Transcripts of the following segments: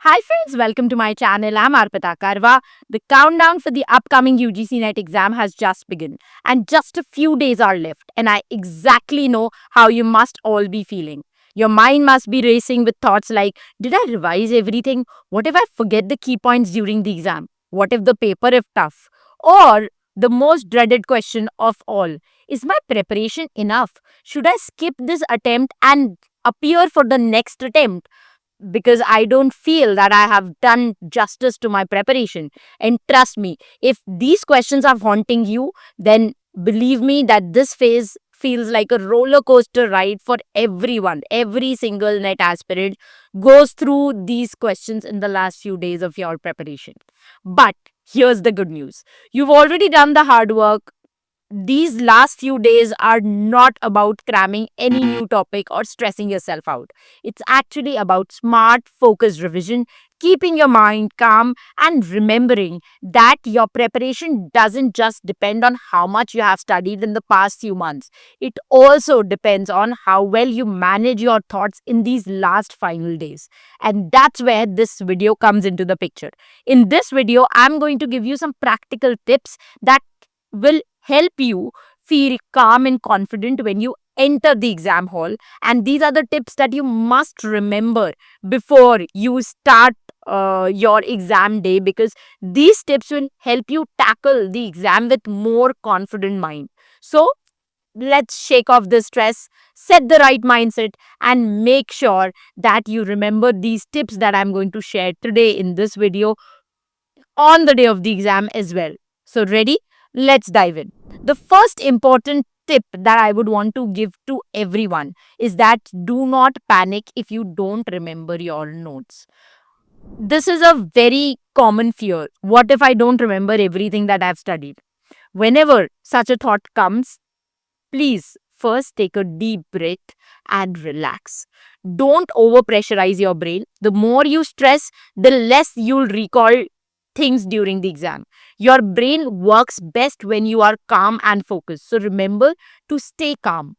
Hi friends, welcome to my channel. I'm Arpita Karwa. The countdown for the upcoming UGC NET exam has just begun and just a few days are left, and I exactly know how you must all be feeling. Your mind must be racing with thoughts like, did I revise everything? What if I forget the key points during the exam? What if the paper is tough? Or the most dreaded question of all, is my preparation enough? Should I skip this attempt and appear for the next attempt? Because I don't feel that I have done justice to my preparation. And trust me, if these questions are haunting you, then believe me that this phase feels like a roller coaster ride for everyone. Every single net aspirant goes through these questions in the last few days of your preparation. But here's the good news, you've already done the hard work. These last few days are not about cramming any new topic or stressing yourself out. It's actually about smart, focused revision, keeping your mind calm, and remembering that your preparation doesn't just depend on how much you have studied in the past few months. It also depends on how well you manage your thoughts in these last final days. And that's where this video comes into the picture. In this video, I'm going to give you some practical tips that will help you feel calm and confident when you enter the exam hall. And these are the tips that you must remember before you start your exam day, because these tips will help you tackle the exam with more confident mind. So let's shake off the stress, set the right mindset, and make sure that you remember these tips that I'm going to share today in this video on the day of the exam as well. So, ready? Let's dive in. The first important tip that I would want to give to everyone is that do not panic if you don't remember your notes. This is a very common fear. What if I don't remember everything that I've studied? Whenever such a thought comes, please first take a deep breath and relax. Don't over pressurize your brain. The more you stress, the less you'll recall things during the exam. Your brain works best when you are calm and focused. So remember to stay calm.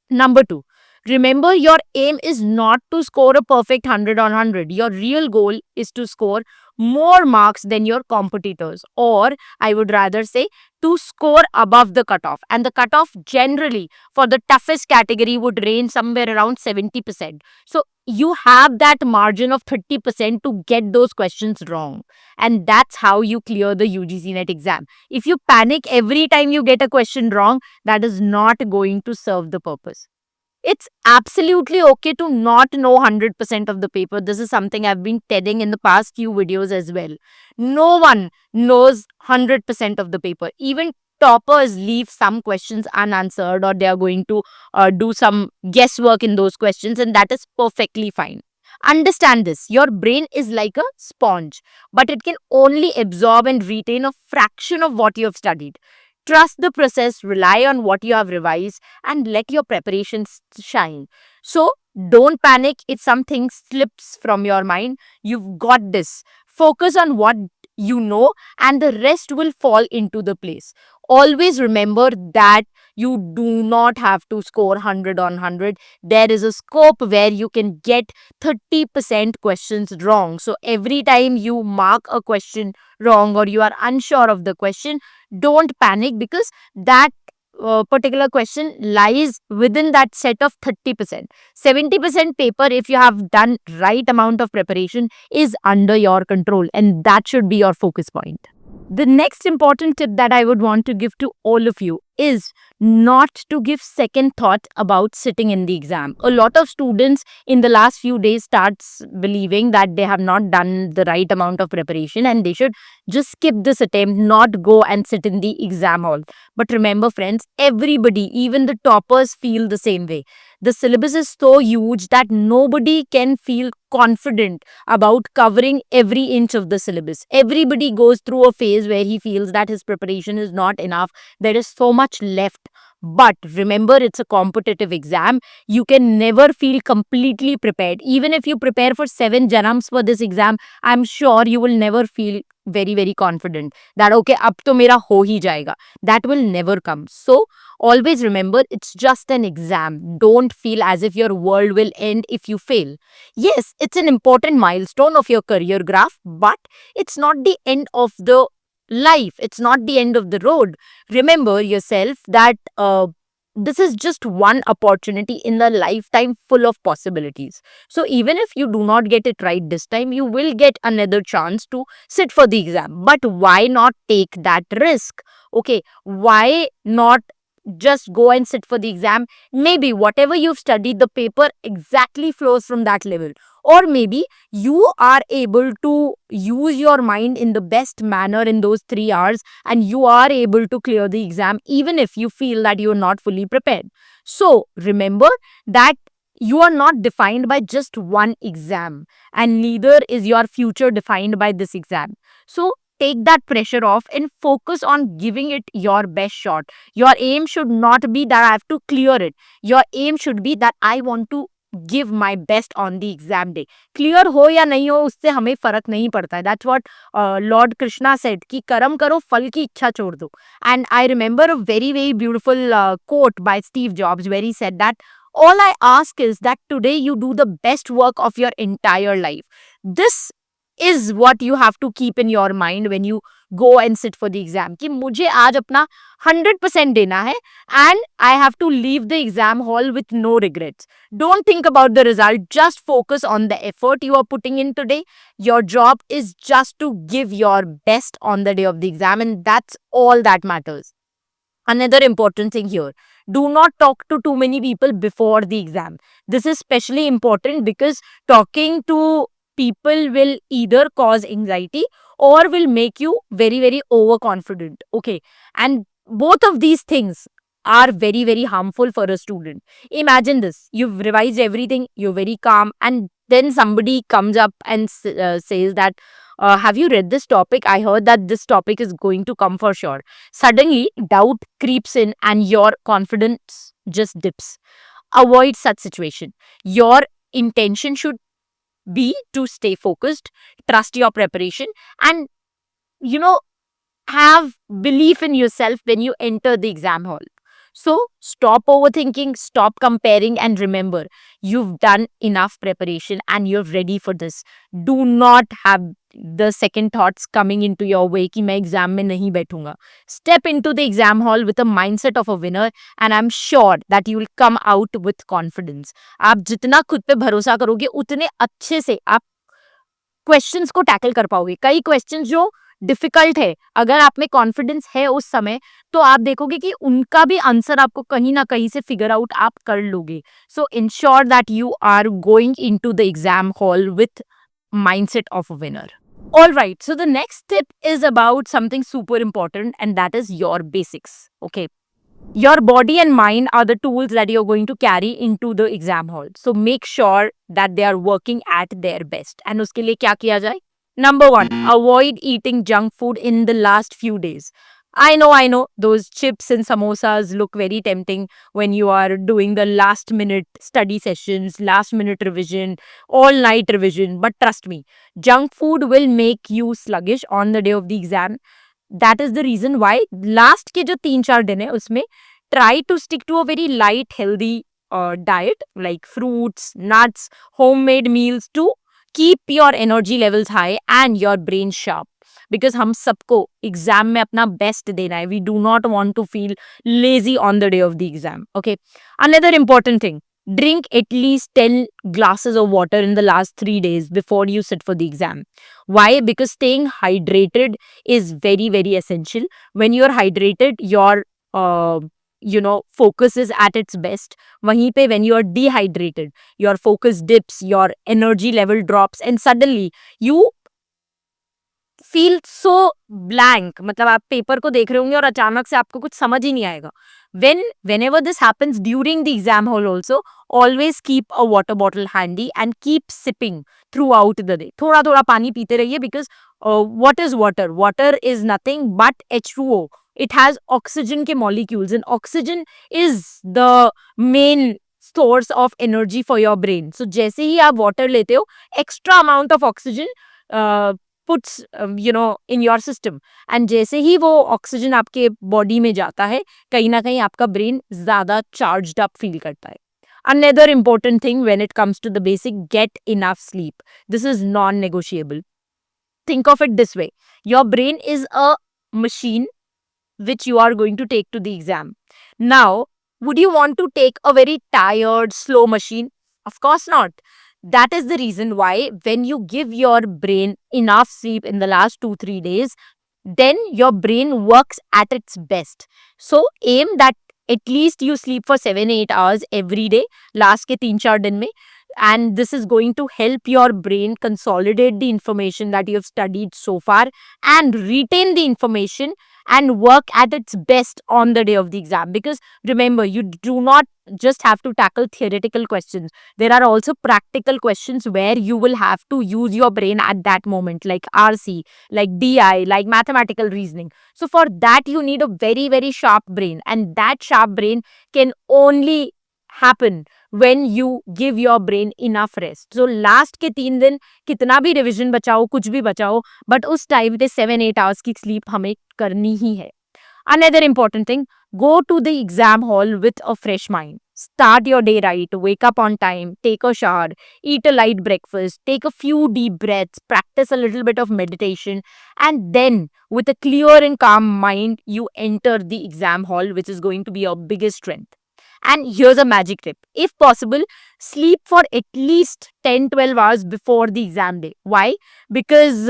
Number two, remember your aim is not to score a perfect 100 on 100. Your real goal is to score more marks than your competitors, or I would rather say to score above the cutoff. And the cutoff generally for the toughest category would range somewhere around 70%. So you have that margin of 30% to get those questions wrong. And that's how you clear the UGC NET exam. If you panic every time you get a question wrong, that is not going to serve the purpose. It's absolutely okay to not know 100% of the paper. This is something I've been telling in the past few videos as well. No one knows 100% of the paper. Even toppers leave some questions unanswered, or they are going to do some guesswork in those questions, and that is perfectly fine. Understand this, your brain is like a sponge, but it can only absorb and retain a fraction of what you have studied. Trust the process, rely on what you have revised, and let your preparations shine. So, don't panic if something slips from your mind. You've got this. Focus on what you know, and the rest will fall into the place. Always remember that you do not have to score 100 on 100. There is a scope where you can get 30% questions wrong. So, every time you mark a question wrong or you are unsure of the question, don't panic, because that particular question lies within that set of 30%. 70% paper, if you have done right amount of preparation, is under your control, and that should be your focus point. The next important tip that I would want to give to all of you is not to give second thought about sitting in the exam. A lot of students in the last few days starts believing that they have not done the right amount of preparation and they should just skip this attempt, not go and sit in the exam hall. But remember friends, everybody, even the toppers, feel the same way. The syllabus is so huge that nobody can feel confident about covering every inch of the syllabus. Everybody goes through a phase where he feels that his preparation is not enough. There is so much left. But remember, it's a competitive exam. You can never feel completely prepared. Even if you prepare for 7 janams for this exam, I'm sure you will never feel very, very confident that, okay, ab to mera ho hi jayega. That will never come. So always remember, it's just an exam. Don't feel as if your world will end if you fail. Yes, it's an important milestone of your career graph, but it's not the end of the life. It's not the end of the road. Remember yourself that this is just one opportunity in the lifetime full of possibilities. So even if you do not get it right this time, you will get another chance to sit for the exam. But why not take that risk? Okay, why not just go and sit for the exam? Maybe whatever you've studied, the paper exactly flows from that level. Or maybe you are able to use your mind in the best manner in those 3 hours, and you are able to clear the exam even if you feel that you are not fully prepared. So remember that you are not defined by just one exam, and neither is your future defined by this exam. So take that pressure off and focus on giving it your best shot. Your aim should not be that I have to clear it. Your aim should be that I want to give my best on the exam day. Clear हो या नहीं हो, उससे हमें फर्क नहीं पड़ता है. That's what Lord Krishna said कि कर्म करो, फल की इच्छा छोड़ दो. And I remember a very, very beautiful quote by Steve Jobs where he said that all I ask is that today you do the best work of your entire life. This is what you have to keep in your mind when you go and sit for the exam कि मुझे आज अपना 100% देना है and I have to leave the exam hall with no regrets. Don't think about the result, just focus on the effort you are putting in today. Your job is just to give your best on the day of the exam, and that's all that matters. Another important thing here, do not talk to too many people before the exam. This is especially important because talking to people will either cause anxiety or will make you very, very overconfident. Okay. And both of these things are very, very harmful for a student. Imagine this, you've revised everything, you're very calm, and then somebody comes up and says that, have you read this topic? I heard that this topic is going to come for sure. Suddenly, doubt creeps in and your confidence just dips. Avoid such situation. Your intention should be to stay focused, trust your preparation, and you know, have belief in yourself when you enter the exam hall. So stop overthinking, stop comparing, and remember, you've done enough preparation and you're ready for this. Do not have the second thoughts coming into your way कि मैं exam में नहीं बैठूंगा. Step into the exam hall with a mindset of a winner, and I'm sure that you will come out with confidence. आप जितना खुद पे भरोसा करोगे उतने अच्छे से आप क्वेश्चंस को टैकल कर पाओगे. कई क्वेश्चंस जो डिफिकल्ट है, अगर आप में कॉन्फिडेंस है उस समय, तो आप देखोगे कि उनका भी आंसर आपको कहीं ना कहीं से फिगर आउट आप कर लोगे. So ensure that you are going into the exam hall with mindset of a winner. All right, so the next tip is about something super important, and that is your basics. Okay, your body and mind are the tools that you're going to carry into the exam hall. So make sure that they are working at their best. And उसके लिए क्या किया जाए? Number one, avoid eating junk food in the last few days. I know, those chips and samosas look very tempting when you are doing the last minute study sessions, last minute revision, all night revision. But trust me, junk food will make you sluggish on the day of the exam. That is the reason why last के जो 3-4 दिन है उसमें try to stick to a very light, healthy diet like fruits, nuts, homemade meals to keep your energy levels high and your brain sharp. Because हम सबको exam में अपना best देना है. We do not want to feel lazy on the day of the exam. Okay. Another important thing, drink at least 10 glasses of water in the last 3 days before you sit for the exam. Why? Because staying hydrated is very, very essential. When you're hydrated, your focus is at its best. वहीं पे when you are dehydrated, your focus dips, your energy level drops, and suddenly you feel so blank. मतलब आप paper को देख रहे होंगे और अचानक से आपको कुछ समझ ही नहीं आएगा. Whenever this happens during the exam hall also, always keep a water bottle handy and keep sipping throughout the day. थोड़ा थोड़ा पानी पीते रहिए because what is water? Water is nothing but H2O. it has oxygen के molecules, and oxygen is the main source of energy for your brain. So जैसे ही आप water लेते हो, extra amount of oxygen uh, puts in your system, and जैसे ही वो oxygen आपके body में जाता है, कहीं ना कहीं आपका brain ज़्यादा charged up feel करता है. Another important thing when it comes to the basic, get enough sleep. This is non-negotiable. Think of it this way. Your brain is a machine which you are going to take to the exam. Now, would you want to take a very tired, slow machine? Of course not. That is the reason why when you give your brain enough sleep in the last 2-3 days, then your brain works at its best. So aim that at least you sleep for 7-8 hours every day, last के 3-4 दिन में, and this is going to help your brain consolidate the information that you have studied so far and retain the information and work at its best on the day of the exam. Because remember, you do not just have to tackle theoretical questions. There are also practical questions where you will have to use your brain at that moment, like RC, like DI, like mathematical reasoning. So for that, you need a very, very sharp brain, and that sharp brain can only happen when you give your brain enough rest. So last के 3 दिन कितना भी revision बचाओ, कुछ भी बचाओ, but उस time पे 7-8 hours की स्लीप हमें करनी ही है. Another important thing, go to the exam hall with a fresh mind. Start your day right, wake up on time, take a shower, eat a light breakfast, take a few deep breaths, practice a little bit of meditation, and then with a clear and calm mind, you enter the exam hall, which is going to be your biggest strength. And here's a magic tip. If possible, sleep for at least 10-12 hours before the exam day. Why? Because,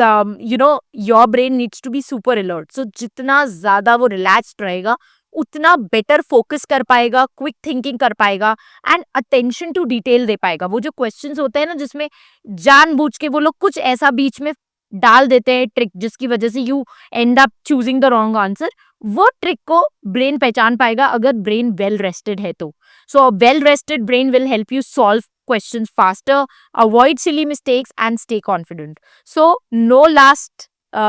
your brain needs to be super alert. So, जितना ज़्यादा वो relaxed रहेगा, उतना better focus कर पाएगा, quick thinking कर पाएगा, and attention to detail दे पाएगा. वो जो questions होते हैं ना, जिसमें जानबूझ के वो लोग कुछ ऐसा बीच में डाल देते हैं ट्रिक, जिसकी वजह से you end up choosing the wrong answer, वो ट्रिक को ब्रेन पहचान पाएगा अगर ब्रेन वेल रेस्टेड है तो. So well rested brain will help you solve questions faster, avoid silly mistakes, and stay confident. So no last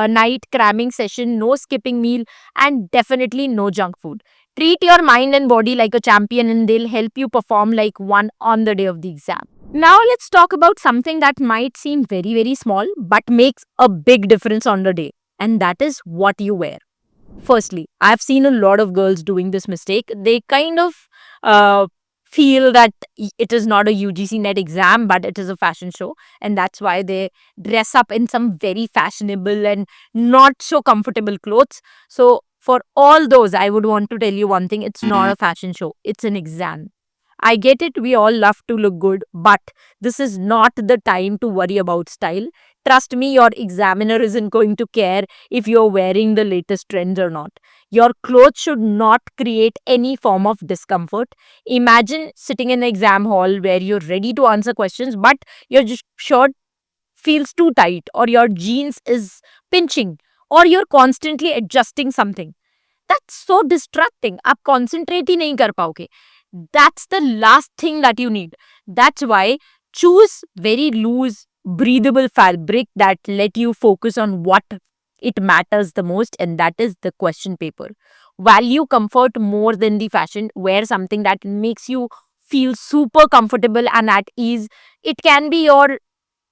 night cramming session, no skipping meal, and definitely no junk food. Treat your mind and body like a champion, and they'll help you perform like one on the day of the exam. Now let's talk about something that might seem very, very small but makes a big difference on the day, and that is what you wear. Firstly, I've seen a lot of girls doing this mistake. They kind of feel that it is not a UGC net exam, but it is a fashion show. And that's why they dress up in some very fashionable and not so comfortable clothes. So, for all those, I would want to tell you one thing, it's not a fashion show, it's an exam. I get it, we all love to look good, but this is not the time to worry about style. Trust me, your examiner isn't going to care if you're wearing the latest trends or not. Your clothes should not create any form of discomfort. Imagine sitting in an exam hall where you're ready to answer questions, but your shirt feels too tight, or your jeans is pinching, or you're constantly adjusting something. That's so distracting. आप concentrate ही नहीं कर पाओगे. That's the last thing that you need. That's why choose very loose, breathable fabric that let you focus on what it matters the most, and that is the question paper. Value comfort more than the fashion. Wear something that makes you feel super comfortable and at ease. It can be your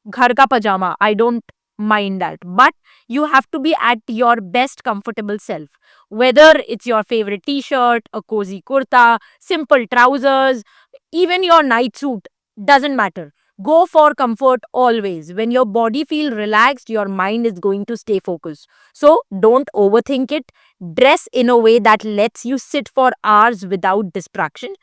ghar ka pajama. I don't mind that. But you have to be at your best comfortable self. Whether it's your favorite t-shirt, a cozy kurta, simple trousers, even your night suit, doesn't matter. Go for comfort always. When your body feels relaxed, your mind is going to stay focused. So don't overthink it. Dress in a way that lets you sit for hours without distraction.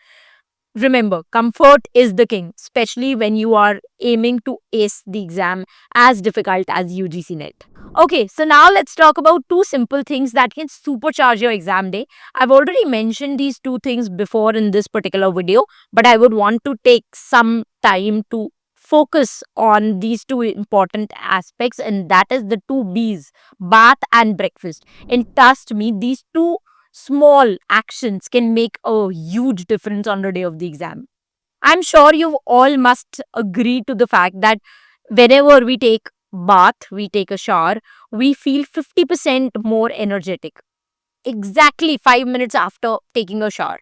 Remember, comfort is the king, especially when you are aiming to ace the exam as difficult as UGC NET. Okay, so now let's talk about two simple things that can supercharge your exam day. I've already mentioned these two things before in this particular video, but I would want to take some time to focus on these two important aspects, and that is the two B's, bath and breakfast. And trust me, these two small actions can make a huge difference on the day of the exam. I'm sure you all must agree to the fact that whenever we take bath, we take a shower, we feel 50% more energetic. exactly 5 minutes after taking a shower.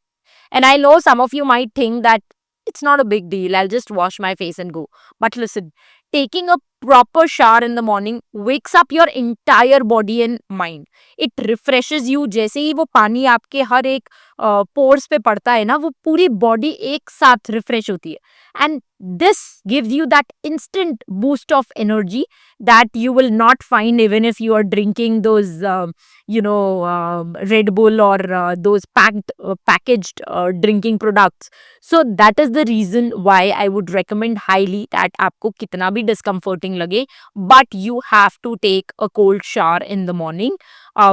And I know some of you might think that it's not a big deal. I'll just wash my face and go. But listen, taking a proper shower in the morning wakes up your entire body and mind. It refreshes you. जैसे ही वो पानी आपके हर एक pores पे पड़ता है ना, वो पूरी बॉडी एक साथ रिफ्रेश होती है. And this gives you that instant boost of energy that you will not find even if you are drinking those Red Bull or those packaged drinking products. So that is the reason why I would recommend highly that आपको कितना भी discomforting लगे, but you have to take a cold shower in the morning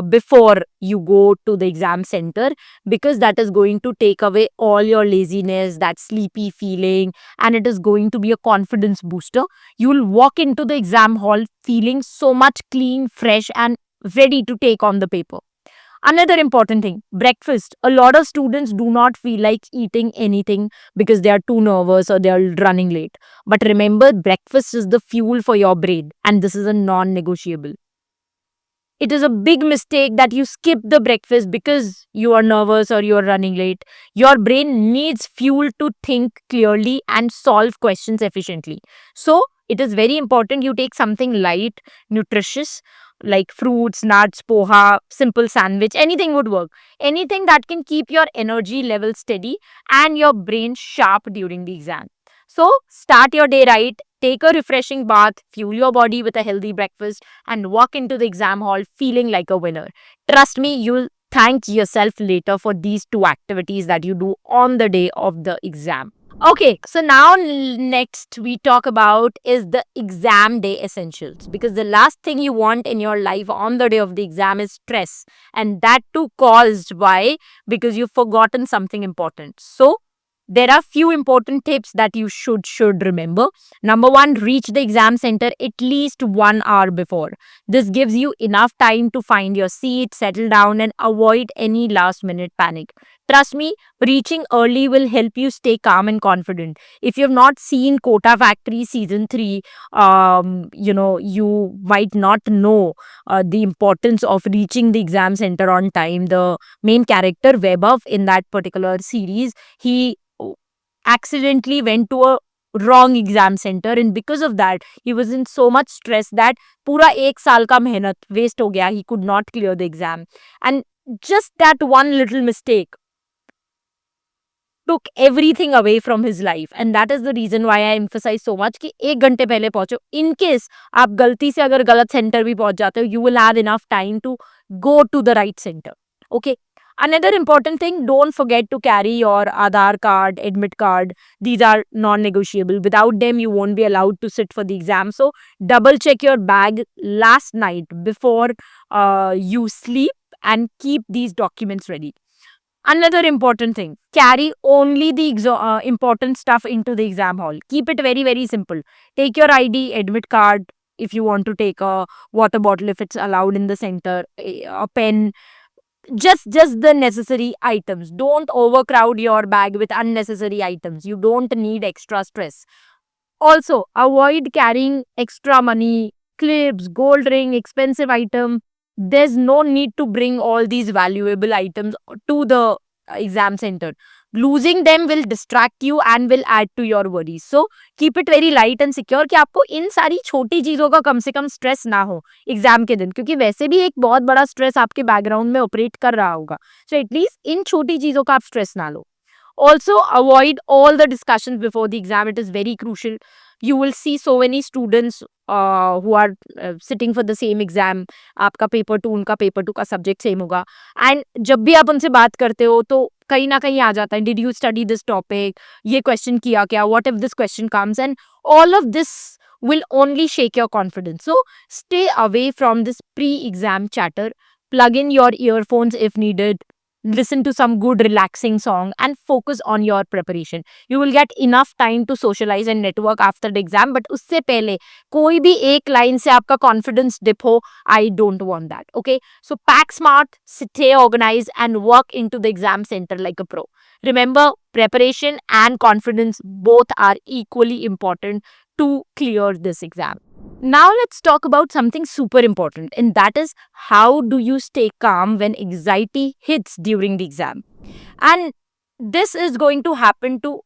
before you go to the exam center, because that is going to take away all your laziness, that sleepy feeling, and it is going to be a confidence booster. You will walk into the exam hall feeling so much clean, fresh, and ready to take on the paper. Another important thing, breakfast. A lot of students do not feel like eating anything because they are too nervous or they are running late. But remember, breakfast is the fuel for your brain, and this is a non negotiable. It is a big mistake that you skip the breakfast because you are nervous or you are running late. Your brain needs fuel to think clearly and solve questions efficiently. So, it is very important you take something light, nutritious, like fruits, nuts, poha, simple sandwich, anything would work. Anything that can keep your energy level steady and your brain sharp during the exam. So, start your day right, take a refreshing bath, fuel your body with a healthy breakfast, and walk into the exam hall feeling like a winner. Trust me, you'll thank yourself later for these two activities that you do on the day of the exam. Okay, so now next we talk about is the exam day essentials, because the last thing you want in your life on the day of the exam is stress, and that too caused by because you've forgotten something important. So there are few important tips that you should remember. Number one, reach the exam center at least 1 hour before. This gives you enough time to find your seat, settle down, and avoid any last minute panic. Trust me, reaching early will help you stay calm and confident. If you have not seen Kota Factory season 3, you might not know the importance of reaching the exam center on time. The main character, Vaibhav, in that particular series, he accidentally went to a wrong exam center, and because of that he was in so much stress that पूरा 1 साल का मेहनत waste हो गया. He could not clear the exam, and just that one little mistake took everything away from his life. And that is the reason why I emphasize so much कि 1 घंटे पहले पहुंचो. In case आप गलती से अगर गलत सेंटर भी पहुंच जाते हो, you will have enough time to go to the right center. Okay. Another important thing, don't forget to carry your Aadhaar card, admit card. These are non-negotiable. Without them, you won't be allowed to sit for the exam. So double check your bag last night before you sleep, and keep these documents ready. Another important thing, carry only the important stuff into the exam hall. Keep it very, very simple. Take your ID, admit card, if you want to take a water bottle, if it's allowed in the center, a pen, just the necessary items. Don't overcrowd your bag with unnecessary items. You don't need extra stress. Also, avoid carrying extra money, clips, gold ring, expensive item. There's no need to bring all these valuable items to the exam center. Losing them will distract you and will add to your worries. So keep it very light and secure कि आपको इन सारी छोटी चीजों का कम से कम stress ना हो exam के दिन, क्योंकि वैसे भी एक बहुत बड़ा स्ट्रेस आपके बैकग्राउंड में ऑपरेट कर रहा होगा. सो एटलीस्ट इन छोटी चीजों का आप स्ट्रेस ना लो. Also, avoid all the discussions before the exam. It is very crucial. You will see so many students who are sitting for the same exam. आपका पेपर 2, उनका पेपर 2 का subject same होगा. And जब भी आप उनसे बात करते हो तो कहीं ना कहीं आ जाता है, did you study this topic, ये क्वेश्चन किया क्या, what if this question comes, and all of this will only shake your confidence. So stay away from this pre-exam chatter. Plug in your earphones if needed. Listen to some good relaxing song and focus on your preparation. You will get enough time to socialize and network after the exam, but उससे पहले कोई भी एक line से आपका confidence dip हो, I don't want that. Okay, so pack smart, stay organized, and walk into the exam center like a pro. Remember, preparation and confidence both are equally important to clear this exam. Now let's talk about something super important, and that is how do you stay calm when anxiety hits during the exam? And this is going to happen to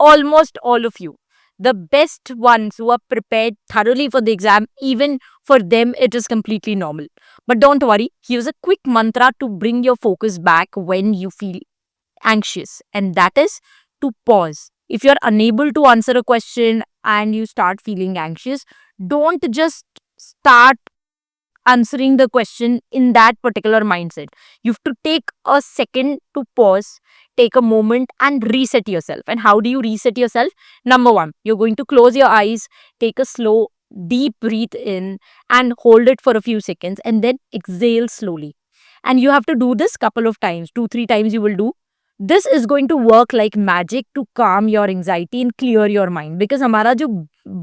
almost all of you. The best ones who are prepared thoroughly for the exam, even for them, it is completely normal. But don't worry, here's a quick mantra to bring your focus back when you feel anxious, and that is to pause. If you're unable to answer a question and you start feeling anxious, don't just start answering the question in that particular mindset. You have to take a second to pause, take a moment, and reset yourself. And how do you reset yourself? Number one, you're going to close your eyes, take a slow, deep breath in, and hold it for a few seconds, and then exhale slowly. And you have to do this couple of times, 2-3 times you will do. This is going to work like magic to calm your anxiety and clear your mind, because हमारा जो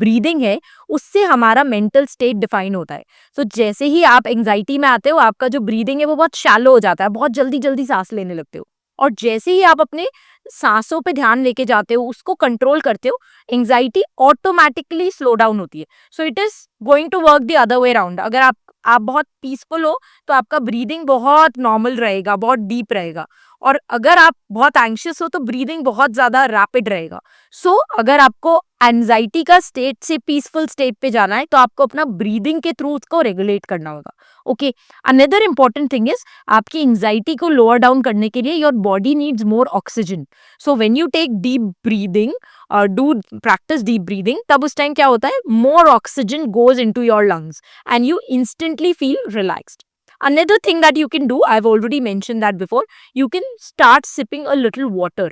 breathing है उससे हमारा mental state define होता है. सो जैसे ही आप anxiety में आते हो, आपका जो ब्रीदिंग है वो बहुत शैलो हो जाता है, बहुत जल्दी जल्दी सांस लेने लगते हो. और जैसे ही आप अपने सांसों पे ध्यान लेके जाते हो, उसको कंट्रोल करते हो, एंजाइटी ऑटोमेटिकली स्लो डाउन होती है. So it is going to work the other way round. अगर आप बहुत पीसफुल हो तो आपका ब्रीदिंग बहुत नॉर्मल रहेगा, बहुत डीप रहेगा. और अगर आप बहुत एंग्शियस हो तो ब्रीदिंग बहुत ज्यादा रैपिड रहेगा. सो अगर आपको एंजाइटी का स्टेट से पीसफुल स्टेट पे जाना है तो आपको अपना ब्रीदिंग के थ्रू उसको रेगुलेट करना होगा. Okay, another important thing is आपकी एंजाइटी को लोअर डाउन करने के लिए your body needs more oxygen. So when you take deep breathing और डू प्रैक्टिस डीप ब्रीदिंग, तब उस टाइम क्या होता है, more oxygen goes into your lungs and you instantly feel relaxed. Another thing that you can do, I've already mentioned that before, you can start sipping a little water.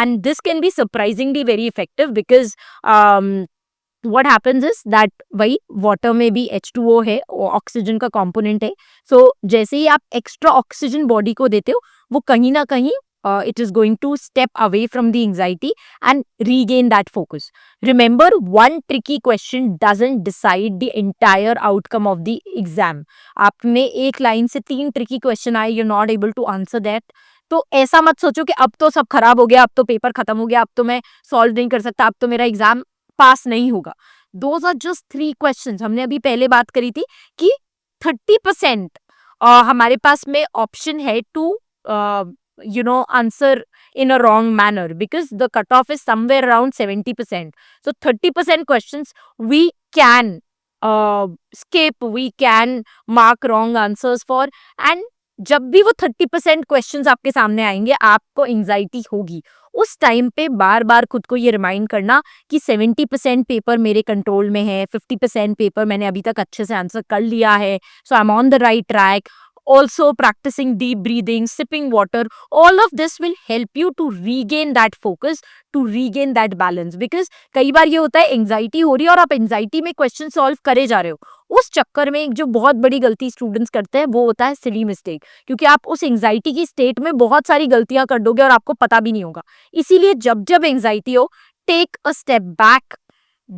And this can be surprisingly very effective because what happens is that वही water में भी H2O है, oxygen का component है. So जैसे ही आप extra oxygen body को देते हो, वो कहीं ना कहीं it is going to step away from the anxiety and regain that focus. Remember, one tricky question doesn't decide the entire outcome of the exam. आपने एक लाइन से 3 tricky question आए, you're not able to answer that. तो ऐसा मत सोचो कि अब तो सब खराब हो गया, अब तो पेपर खत्म हो गया, अब तो मैं सॉल्व नहीं कर सकता, अब तो मेरा एग्जाम पास नहीं होगा. Those are just 3 questions. हमने अभी पहले बात करी थी कि 30% हमारे पास में ऑप्शन है to answer in a wrong manner, because the cutoff is somewhere around 70%. So 30% questions we can skip, we can mark wrong answers for. And जब भी वो 30% क्वेश्चंस आपके सामने आएंगे, आपको एंजाइटी होगी. उस टाइम पे बार बार खुद को ये रिमाइंड करना कि 70% पेपर मेरे कंट्रोल में है, 50% पेपर मैंने अभी तक अच्छे से आंसर कर लिया है, so I am on the right track. Also practicing deep breathing, sipping water, all of this will help you to regain that focus, to regain that balance. Because कई बार ये होता है एंजाइटी हो रही है और आप एंजाइटी में क्वेश्चन सॉल्व करे जा रहे हो, उस चक्कर में एक जो बहुत बड़ी गलती स्टूडेंट्स करते हैं वो होता है सिली मिस्टेक, क्योंकि आप उस एंजाइटी की स्टेट में बहुत सारी गलतियां कर दोगे और आपको पता भी नहीं होगा. इसीलिए जब जब एंजाइटी हो, take a step back,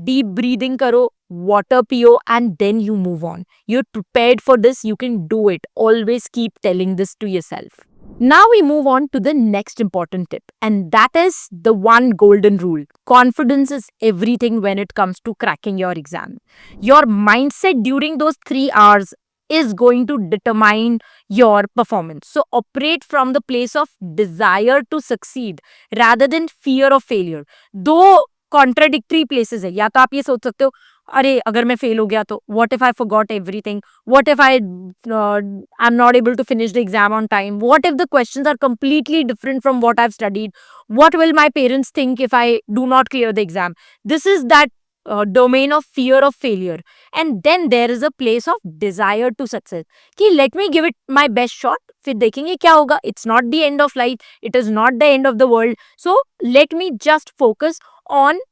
deep breathing karo, water piyo, and then you move on. You're prepared for this, you can do it. Always keep telling this to yourself. Now we move on to the next important tip, and that is the one golden rule. Confidence is everything when it comes to cracking your exam. Your mindset during those 3 hours is going to determine your performance. So operate from the place of desire to succeed rather than fear of failure. Though contradictory places है, या तो आप ये सोच सकते हो अरे अगर मैं फेल हो गया तो what if I forgot everything, what if I am not able to finish the exam on time, what if the questions are completely different from what I have studied, what will my parents think if I do not clear the exam. This is that domain of fear of failure. And then there is a place of desire to success कि let me give it my best shot, फिर देखेंगे क्या होगा. It's not the end of life, it is not the end of the world. So let me just focus on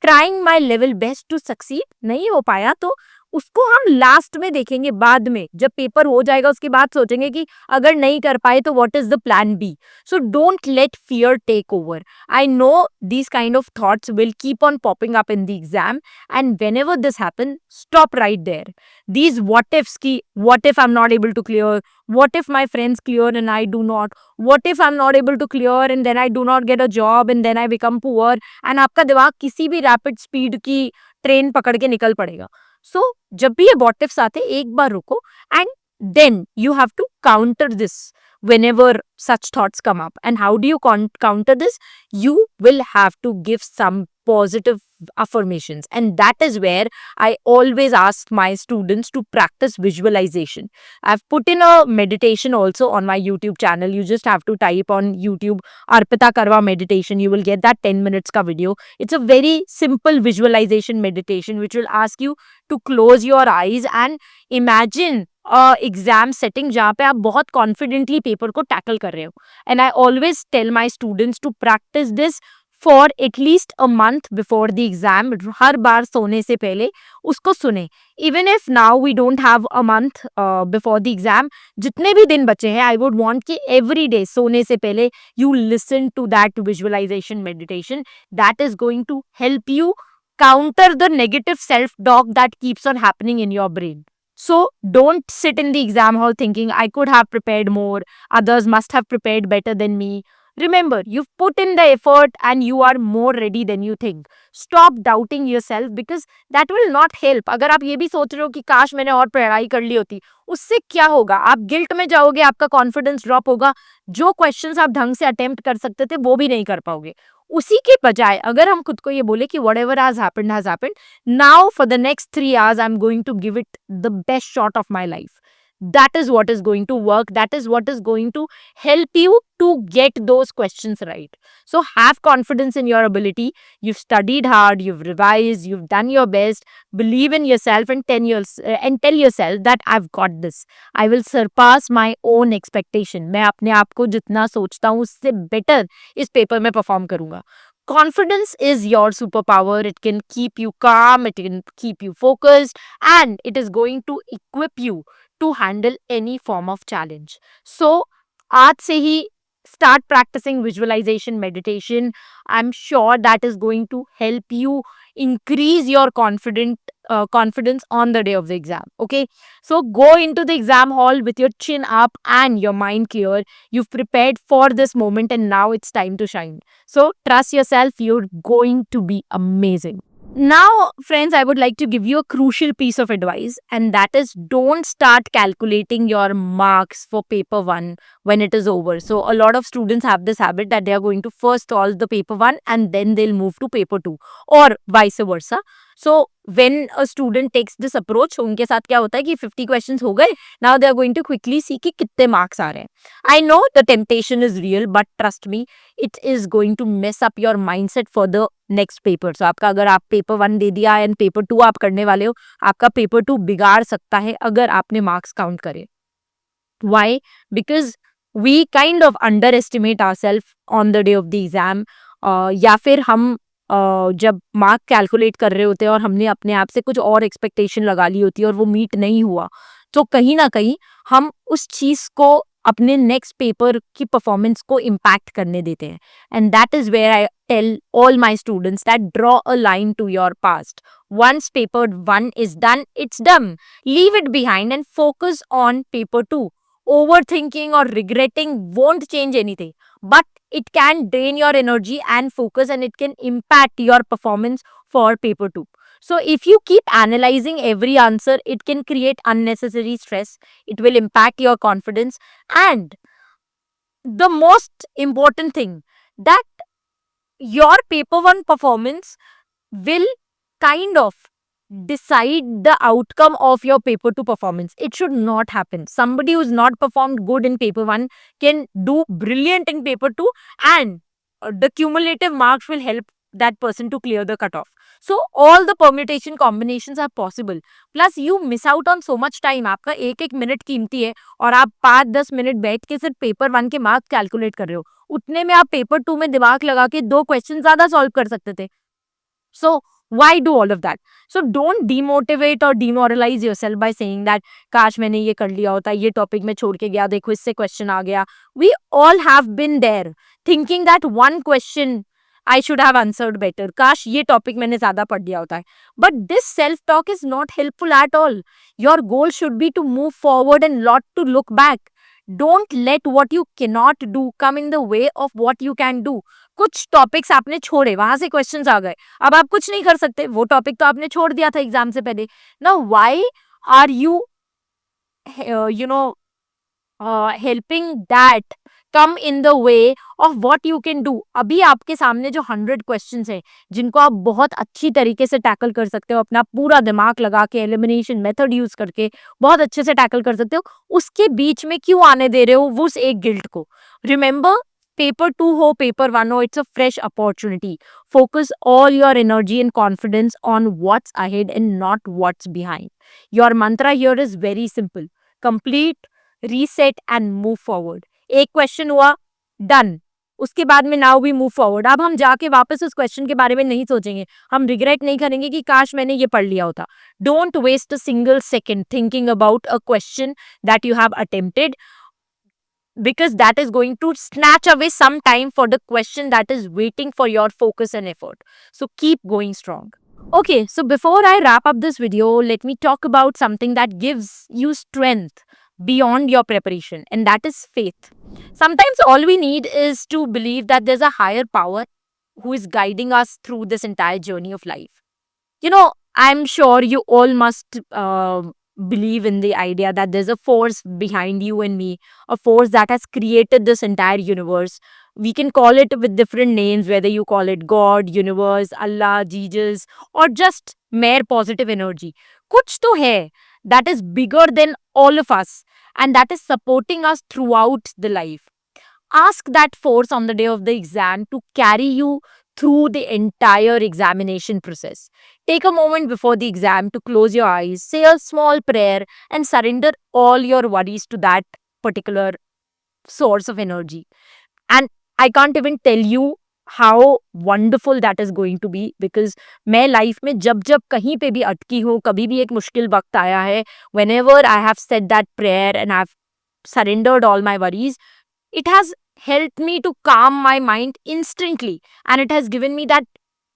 trying my level best to succeed. नहीं हो पाया तो उसको हम लास्ट में देखेंगे, बाद में जब पेपर हो जाएगा उसके बाद सोचेंगे कि अगर नहीं कर पाए तो what is the plan B. So don't let fear take over. I know these kind of thoughts will keep on popping up in the exam, and whenever this happens, stop right there. These what ifs ki, what if I'm not able to clear, what if my friends clear and I do not, what if I'm not able to clear and then I do not get a job and then I become poor, and आपका दिमाग किसी भी rapid speed की train पकड़ के निकल पड़ेगा. So जब भी ये what ifs आते, एक बार रुको and then you have to counter this whenever such thoughts come up. And how do you counter this? You will have to give some positive affirmations, and that is where I always ask my students to practice visualization. I've put in a meditation also on my YouTube channel. You just have to type on YouTube Arpita Karwa meditation. You will get that 10 minutes ka video. It's a very simple visualization meditation which will ask you to close your eyes and imagine exam setting जहाँ पे आप बहुत confidently paper को tackle कर रहे हो. And I always tell my students to practise this for at least a month before the exam. हर बार सोने से पहले उसको सुने. Even if now we don't have a month before the exam, जितने भी दिन बचे हैं, आई वुड वांट कि एवरी डे सोने से पहले you listen to that visualisation meditation. That is going to help you counter the negative self-talk that keeps on happening in your brain. So don't sit in the exam hall thinking, I could have prepared more, others must have prepared better than me. Remember, you've put in the effort and you are more ready than you think. Stop doubting yourself because that will not help. अगर आप ये भी सोच रहे हो कि काश मैंने और पढ़ाई कर ली होती, उससे क्या होगा? आप गिल्ट में जाओगे, आपका कॉन्फिडेंस ड्रॉप होगा, जो क्वेश्चंस आप ढंग से अटेम्प्ट कर सकते थे वो भी नहीं कर पाओगे. उसी के बजाय अगर हम खुद को ये बोले कि whatever has happened, now for the next 3 hours I'm going to give it the best shot of my life. That is what is going to work. That is what is going to help you to get those questions right. So have confidence in your ability. You've studied hard, you've revised, you've done your best. Believe in yourself and tell yourself that I've got this. I will surpass my own expectation. मैं अपने आप को जितना सोचता हूँ उससे better इस paper में परफॉर्म करूँगा. Confidence is your superpower. It can keep you calm, it can keep you focused, and it is going to equip you to handle any form of challenge. So, आज से ही start practicing visualization meditation. I'm sure that is going to help you increase your confidence on the day of the exam. Okay, so go into the exam hall with your chin up and your mind clear. You've prepared for this moment and now it's time to shine. So trust yourself, you're going to be amazing. Now, friends, I would like to give you a crucial piece of advice, and that is don't start calculating your marks for paper 1 when it is over. So, a lot of students have this habit that they are going to first solve the paper 1 and then they'll move to paper 2, or vice versa. So, when a student takes this approach, उनके साथ क्या होता है कि 50 questions हो गए, now they are going to quickly see कि कितने marks आ रहे हैं. I know the temptation is real, but trust me, it is going to mess up your mindset for the next paper. So आपका अगर आप paper 1 दे दिया and paper 2 आप करने वाले हो, आपका paper 2 बिगाड़ सकता है अगर आपने marks count करे. Why? Because we kind of underestimate ourselves on the day of the exam. या फिर हम जब मार्क कैलकुलेट कर रहे होते हैं और हमने अपने आप से कुछ और एक्सपेक्टेशन लगा ली होती है और वो मीट नहीं हुआ, तो कहीं ना कहीं हम उस चीज को अपने नेक्स्ट पेपर की परफॉर्मेंस को इम्पैक्ट करने देते हैं. And that is where I tell all my students that draw a line to your past. Once paper 1 is done, it's done. Leave it behind and focus on paper 2. Overthinking or regretting won't change anything, but it can drain your energy and focus, and it can impact your performance for paper 2. So if you keep analyzing every answer, it can create unnecessary stress. It will impact your confidence. And the most important thing, that your paper 1 performance will kind of decide the outcome of your paper 2 performance. It should not happen. Somebody who's not performed good in paper 1 can do brilliant in paper 2, and the cumulative marks will help that person to clear the cutoff. So all the permutation combinations are possible. Plus you miss out on so much time. आपका एक एक minute कीमती है और आप 5-10 minute बैठ के सिर्फ पेपर 1 के मार्क्स कैलकुलेट कर रहे हो. उतने में आप पेपर 2 में दिमाग लगा के 2 क्वेश्चन ज्यादा सॉल्व कर सकते थे. So why do all of that? So don't demotivate or demoralize yourself by saying that काश मैंने ये कर लिया होता, ये टॉपिक में छोड़ के गया, देखो इससे क्वेश्चन आ गया. We all have been there thinking that one question I should have answered better. काश ये टॉपिक मैंने ज्यादा पढ़ लिया होता है. But this self-talk is not helpful at all. Your goal should be to move forward and not to look back. Don't let what you cannot do come in the way of what you can do. कुछ topics आपने छोड़े, वहां से questions आ गए, अब आप कुछ नहीं कर सकते, वो टॉपिक तो आपने छोड़ दिया था एग्जाम से पहले. Now why are you you know helping that come in the way of what you can do. अभी आपके सामने जो 100 क्वेश्चंस हैं जिनको आप बहुत अच्छी तरीके से टैकल कर सकते हो, अपना पूरा दिमाग लगा के एलिमिनेशन मेथड यूज करके बहुत अच्छे से टैकल कर सकते हो, उसके बीच में क्यों आने दे रहे हो वो उस एक गिल्ट को. रिमेंबर, पेपर 2 हो पेपर 1 हो, it's a fresh opportunity. Focus all your energy and confidence on what's ahead and not what's behind. Your mantra here is very simple. Complete, reset and move forward. एक question हुआ, done. उसके बाद में now we move forward. अब हम जाके वापस उस क्वेश्चन के बारे में नहीं सोचेंगे, हम रिग्रेट नहीं करेंगे कि काश मैंने ये पढ़ लिया होता. Don't waste a single second thinking about a question that you have attempted, because that is going to snatch away some time for the question that is waiting for your focus and effort. So keep going strong. Okay, so before I wrap up this video, let me talk about something that gives you strength beyond your preparation, and that is faith. Sometimes all we need is to believe that there's a higher power who is guiding us through this entire journey of life. I'm sure you all must believe in the idea that there's a force behind you and me, a force that has created this entire universe. We can call it with different names, whether you call it God, universe, Allah, Jesus, or just mere positive energy. Kuch to hai that is bigger than all of us and that is supporting us throughout the life. Ask that force on the day of the exam to carry you through the entire examination process. Take a moment before the exam to close your eyes, say a small prayer, and surrender all your worries to that particular source of energy. And I can't even tell you how wonderful that is going to be, because मैं life में जब जब कहीं पे भी अटकी हूँ, कभी भी एक मुश्किल वक्त आया है, whenever I have said that prayer and I've surrendered all my worries, it has helped me to calm my mind instantly, and it has given me that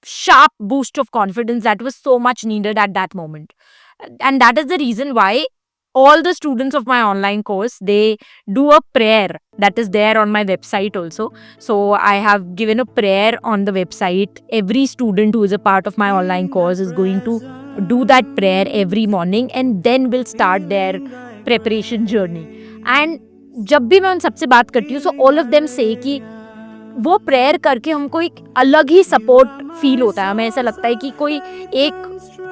sharp boost of confidence that was so much needed at that moment. And that is the reason why all the students of my online course, they do a prayer that is there on my website also. So I have given a prayer on the website. Every student who is a part of my online course is going to do that prayer every morning and then will start their preparation journey. And जब भी मैं उन सबसे बात करती हूँ, so all of them से कि वो प्रेयर करके हमको एक अलग ही सपोर्ट फील होता है. हमें ऐसा लगता है कि कोई एक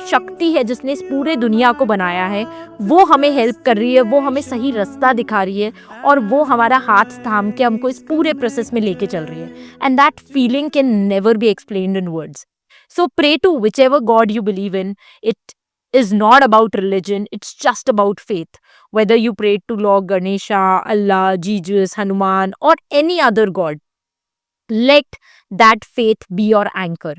शक्ति है जिसने इस पूरे दुनिया को बनाया है, वो हमें हेल्प कर रही है, वो हमें सही रास्ता दिखा रही है और वो हमारा हाथ थाम के हमको इस पूरे प्रोसेस में लेके चल रही है. And that feeling can never be explained in words. So pray to whichever God you believe in. It is not about religion, it's just about faith. Whether you pray to Lord Ganesha, Allah, Jesus, Hanuman, or any other God, let that faith be your anchor.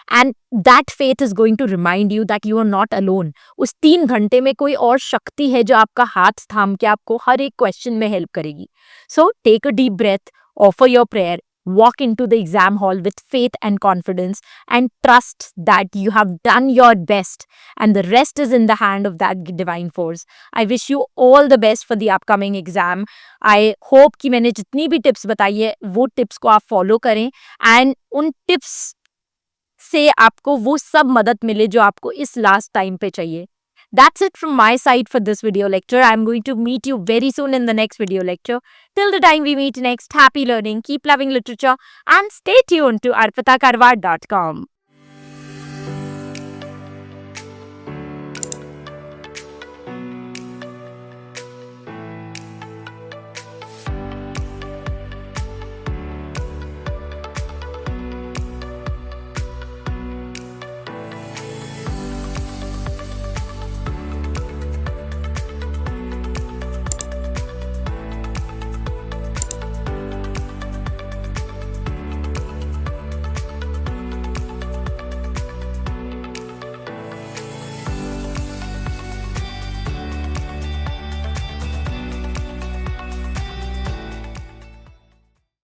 And that faith is going to remind you that you are not alone. उस 3 घंटे में कोई और शक्ति है जो आपका हाथ थाम के आपको हर एक क्वेश्चन में हेल्प करेगी. So take a deep breath, offer your prayer, walk into the exam hall with faith and confidence, and trust that you have done your best and the rest is in the hand of that divine force. I wish you all the best for the upcoming exam. I hope कि मैंने जितनी भी tips बताई है वो tips को आप follow करें एंड उन टिप्स से आपको वो सब मदद मिले जो आपको इस लास्ट टाइम पे चाहिए. That's it from my side for this video lecture. I'm going to meet you very soon in the next video lecture. Till the time we meet next, happy learning, keep loving literature, and stay tuned to arpitakarwar.com.